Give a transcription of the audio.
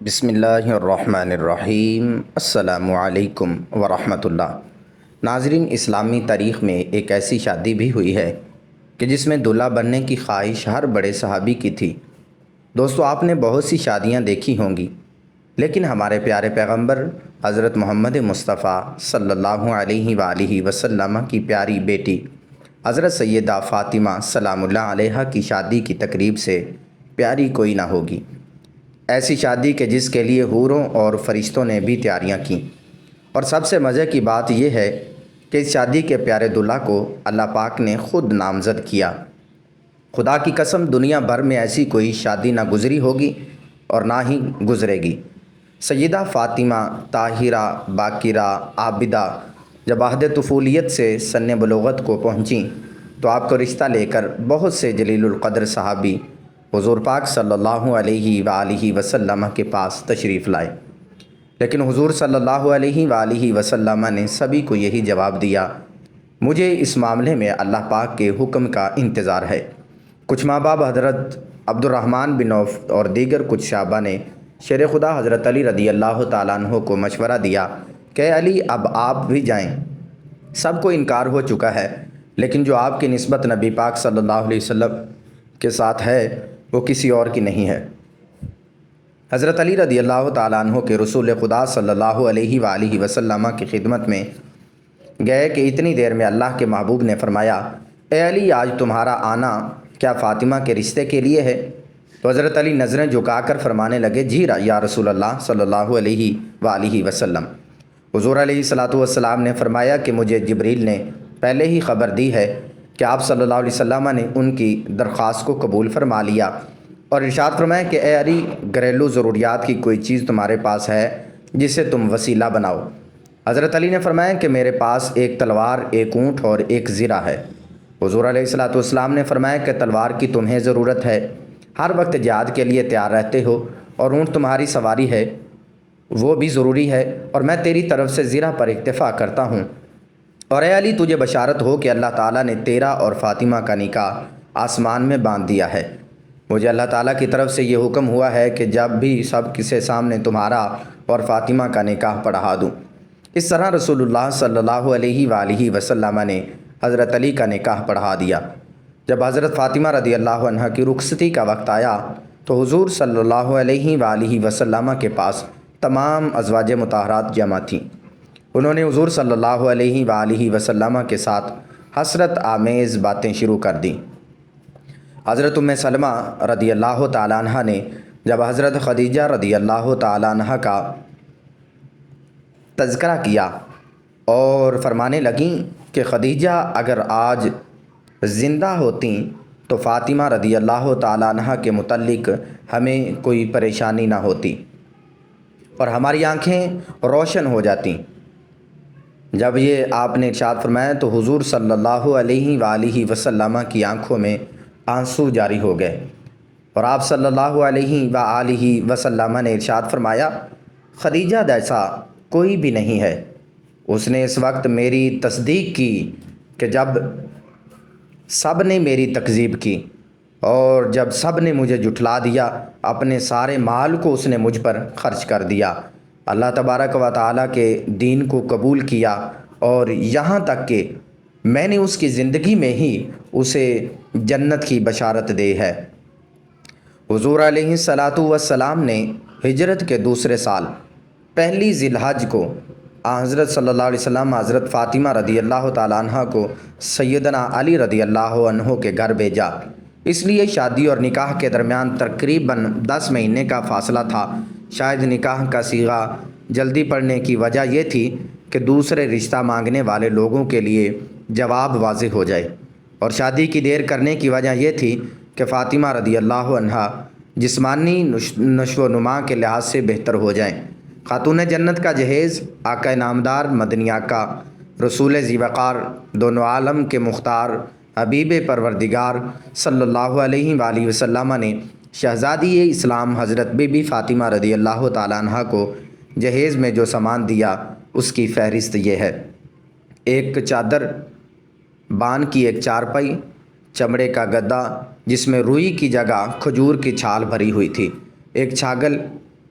بسم اللہ الرحمن الرحیم۔ السلام علیکم ورحمۃ اللہ۔ ناظرین، اسلامی تاریخ میں ایک ایسی شادی بھی ہوئی ہے کہ جس میں دلہا بننے کی خواہش ہر بڑے صحابی کی تھی۔ دوستو، آپ نے بہت سی شادیاں دیکھی ہوں گی، لیکن ہمارے پیارے پیغمبر حضرت محمد مصطفیٰ صلی اللہ علیہ وآلہ وسلم کی پیاری بیٹی حضرت سیدہ فاطمہ سلام اللہ علیہا کی شادی کی تقریب سے پیاری کوئی نہ ہوگی۔ ایسی شادی کہ جس کے لیے حوروں اور فرشتوں نے بھی تیاریاں کیں، اور سب سے مزے کی بات یہ ہے کہ اس شادی کے پیارے دلہا کو اللہ پاک نے خود نامزد کیا۔ خدا کی قسم، دنیا بھر میں ایسی کوئی شادی نہ گزری ہوگی اور نہ ہی گزرے گی۔ سیدہ فاطمہ طاہرہ باکرہ عابدہ جب عہد طفولیت سے سن بلوغت کو پہنچیں تو آپ کو رشتہ لے کر بہت سے جلیل القدر صحابی حضور پاک صلی اللہ علیہ وآلہ وسلم کے پاس تشریف لائے، لیکن حضور صلی اللہ علیہ وآلہ وسلم نے سبھی کو یہی جواب دیا، مجھے اس معاملے میں اللہ پاک کے حکم کا انتظار ہے۔ کچھ ماں باپ حضرت عبد الرحمن بن عوف اور دیگر کچھ صحابہ نے شیر خدا حضرت علی رضی اللہ تعالیٰ عنہ کو مشورہ دیا کہ علی، اب آپ بھی جائیں، سب کو انکار ہو چکا ہے، لیکن جو آپ کی نسبت نبی پاک صلی اللہ علیہ وسلم کے ساتھ ہے وہ کسی اور کی نہیں ہے۔ حضرت علی رضی اللہ تعالیٰ عنہ کے رسول خدا صلی اللہ علیہ وآلہ وسلم کی خدمت میں گئے کہ اتنی دیر میں اللہ کے محبوب نے فرمایا، اے علی، آج تمہارا آنا کیا فاطمہ کے رشتے کے لیے ہے؟ تو حضرت علی نظریں جھکا کر فرمانے لگے، جی یا رسول اللہ صلی اللہ علیہ وآلہ وسلم۔ حضور علیہ الصلاۃ والسلام نے فرمایا کہ مجھے جبریل نے پہلے ہی خبر دی ہے کہ آپ صلی اللہ علیہ وسلم نے ان کی درخواست کو قبول فرما لیا، اور ارشاد فرمایا کہ اے علی، گھریلو ضروریات کی کوئی چیز تمہارے پاس ہے جسے تم وسیلہ بناؤ؟ حضرت علی نے فرمایا کہ میرے پاس ایک تلوار، ایک اونٹ اور ایک زرہ ہے۔ حضور علیہ الصلاۃ والسلام نے فرمایا کہ تلوار کی تمہیں ضرورت ہے، ہر وقت جہاد کے لیے تیار رہتے ہو، اور اونٹ تمہاری سواری ہے، وہ بھی ضروری ہے، اور میں تیری طرف سے زرہ پر اکتفا کرتا ہوں۔ اور اے علی، تجھے بشارت ہو کہ اللہ تعالیٰ نے تیرا اور فاطمہ کا نکاح آسمان میں باندھ دیا ہے۔ مجھے اللہ تعالیٰ کی طرف سے یہ حکم ہوا ہے کہ جب بھی سب کے سامنے تمہارا اور فاطمہ کا نکاح پڑھا دوں۔ اس طرح رسول اللہ صلی اللہ علیہ وآلہ وسلم نے حضرت علی کا نکاح پڑھا دیا۔ جب حضرت فاطمہ رضی اللہ عنہ کی رخصتی کا وقت آیا تو حضور صلی اللہ علیہ وآلہ وسلم کے پاس تمام ازواج مطہرات جمع تھیں۔ انہوں نے حضور صلی اللہ علیہ وآلہ وسلم کے ساتھ حسرت آمیز باتیں شروع کر دیں۔ حضرت ام سلمہ رضی اللہ تعالیٰ عنہ نے جب حضرت خدیجہ رضی اللہ تعالیٰ عنہ کا تذکرہ کیا اور فرمانے لگیں کہ خدیجہ اگر آج زندہ ہوتیں تو فاطمہ رضی اللہ تعالیٰ عنہ کے متعلق ہمیں کوئی پریشانی نہ ہوتی اور ہماری آنکھیں روشن ہو جاتیں۔ جب یہ آپ نے ارشاد فرمایا تو حضور صلی اللہ علیہ وآلہ وسلم کی آنکھوں میں آنسو جاری ہو گئے، اور آپ صلی اللہ علیہ وآلہ وسلم نے ارشاد فرمایا، خدیجہ جیسا کوئی بھی نہیں ہے۔ اس نے اس وقت میری تصدیق کی کہ جب سب نے میری تکذیب کی، اور جب سب نے مجھے جھٹلا دیا، اپنے سارے مال کو اس نے مجھ پر خرچ کر دیا، اللہ تبارک و تعالیٰ کے دین کو قبول کیا، اور یہاں تک کہ میں نے اس کی زندگی میں ہی اسے جنت کی بشارت دی ہے۔ حضور علیہ الصلاۃ والسلام نے ہجرت کے دوسرے سال پہلی ذی الحج کو حضرت صلی اللہ علیہ وسلم حضرت فاطمہ رضی اللہ تعالیٰ عنہ کو سیدنا علی رضی اللہ عنہ کے گھر بھیجا۔ اس لیے شادی اور نکاح کے درمیان تقریباً 10 مہینے کا فاصلہ تھا۔ شاید نکاح کا صیغہ جلدی پڑنے کی وجہ یہ تھی کہ دوسرے رشتہ مانگنے والے لوگوں کے لیے جواب واضح ہو جائے، اور شادی کی دیر کرنے کی وجہ یہ تھی کہ فاطمہ رضی اللہ عنہا جسمانی نشو و نما کے لحاظ سے بہتر ہو جائیں۔ خاتون جنت کا جہیز آقا نامدار مدنی آقا رسول ذی وقار دونوں عالم کے مختار حبیب پروردگار صلی اللہ علیہ وآلہ وسلم نے شہزادی اسلام حضرت بی بی فاطمہ رضی اللہ تعالیٰ عنہ کو جہیز میں جو سامان دیا اس کی فہرست یہ ہے: ایک چادر، بان کی ایک چارپائی، چمڑے کا گدا جس میں روئی کی جگہ کھجور کی چھال بھری ہوئی تھی، ایک چھاگل،